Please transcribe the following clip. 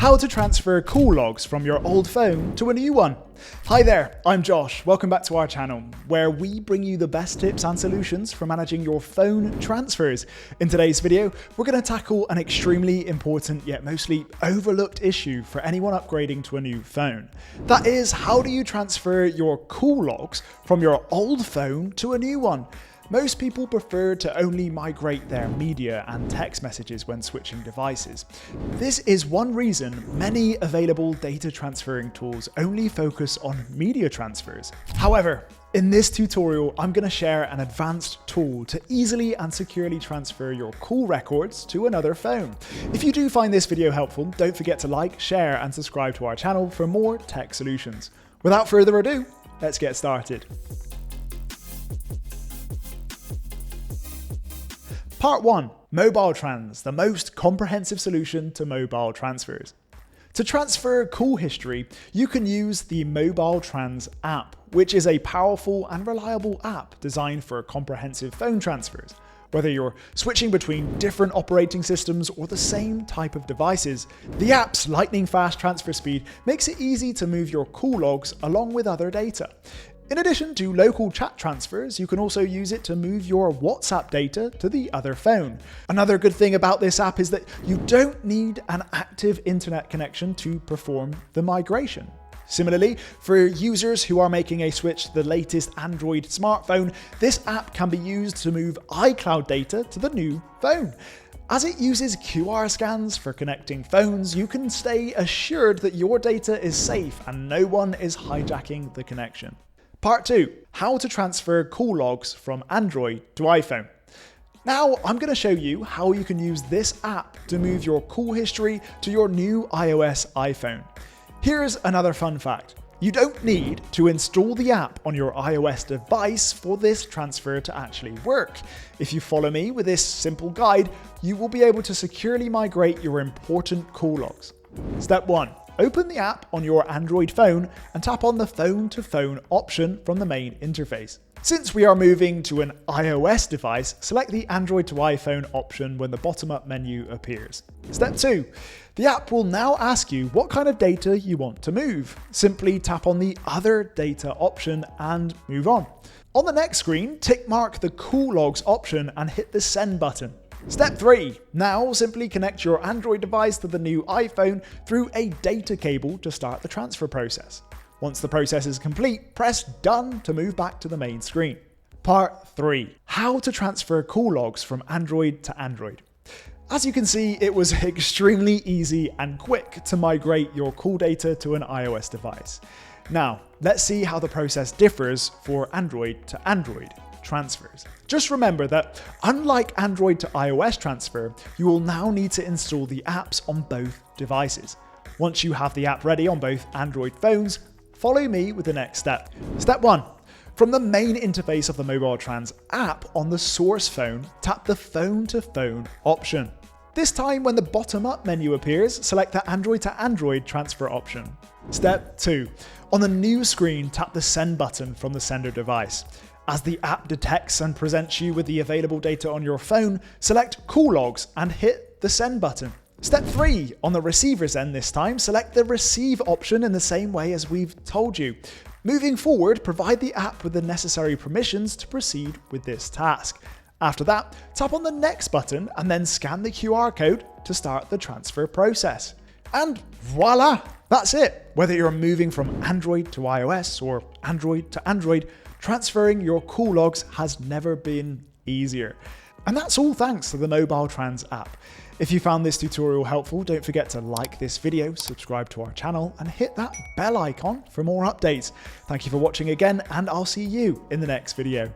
How to transfer call logs from your old phone to a new one. Hi there, I'm Josh. Welcome back to our channel, where we bring you the best tips and solutions for managing your phone transfers. In today's video, we're going to tackle an extremely important yet mostly overlooked issue for anyone upgrading to a new phone. That is, how do you transfer your call logs from your old phone to a new one? Most people prefer to only migrate their media and text messages when switching devices. This is one reason many available data transferring tools only focus on media transfers. However, in this tutorial, I'm going to share an advanced tool to easily and securely transfer your call records to another phone. If you do find this video helpful, don't forget to like, share, and subscribe to our channel for more tech solutions. Without further ado, let's get started. Part 1. MobileTrans, the most comprehensive solution to mobile transfers. To transfer call history, you can use the MobileTrans app, which is a powerful and reliable app designed for comprehensive phone transfers. Whether you're switching between different operating systems or the same type of devices, the app's lightning-fast transfer speed makes it easy to move your call logs along with other data. In addition to local chat transfers, you can also use it to move your WhatsApp data to the other phone. Another good thing about this app is that you don't need an active internet connection to perform the migration. Similarly, for users who are making a switch to the latest Android smartphone, this app can be used to move iCloud data to the new phone. As it uses QR scans for connecting phones, you can stay assured that your data is safe and no one is hijacking the connection. Part 2. How to transfer call logs from Android to iPhone. Now, I'm going to show you how you can use this app to move your call history to your new iOS iPhone. Here's another fun fact. You don't need to install the app on your iOS device for this transfer to actually work. If you follow me with this simple guide, you will be able to securely migrate your important call logs. Step 1. Open the app on your Android phone and tap on the phone-to-phone option from the main interface. Since we are moving to an iOS device, select the Android to iPhone option when the bottom-up menu appears. Step 2. The app will now ask you what kind of data you want to move. Simply tap on the Other Data option and move on. On the next screen, tick mark the Call Logs option and hit the Send button. Step 3. Now simply connect your Android device to the new iPhone through a data cable to start the transfer process. Once the process is complete, press Done to move back to the main screen. Part 3. How to transfer call logs from Android to Android. As you can see, it was extremely easy and quick to migrate your call data to an iOS device. Now, let's see how the process differs for Android to Android transfers. Just remember that unlike Android to iOS transfer, you will now need to install the apps on both devices. Once you have the app ready on both Android phones, follow me with the next step. Step 1. From the main interface of the MobileTrans app on the source phone, tap the phone-to-phone option. This time, when the bottom-up menu appears, select the Android to Android transfer option. Step 2. On the new screen, tap the Send button from the sender device. As the app detects and presents you with the available data on your phone, select Call Logs and hit the Send button. Step 3. On the receiver's end this time, select the Receive option in the same way as we've told you. Moving forward, provide the app with the necessary permissions to proceed with this task. After that, tap on the Next button and then scan the QR code to start the transfer process. And voila! That's it! Whether you're moving from Android to iOS or Android to Android, transferring your call logs has never been easier. And that's all thanks to the MobileTrans app. If you found this tutorial helpful, don't forget to like this video, subscribe to our channel, and hit that bell icon for more updates. Thank you for watching again, and I'll see you in the next video.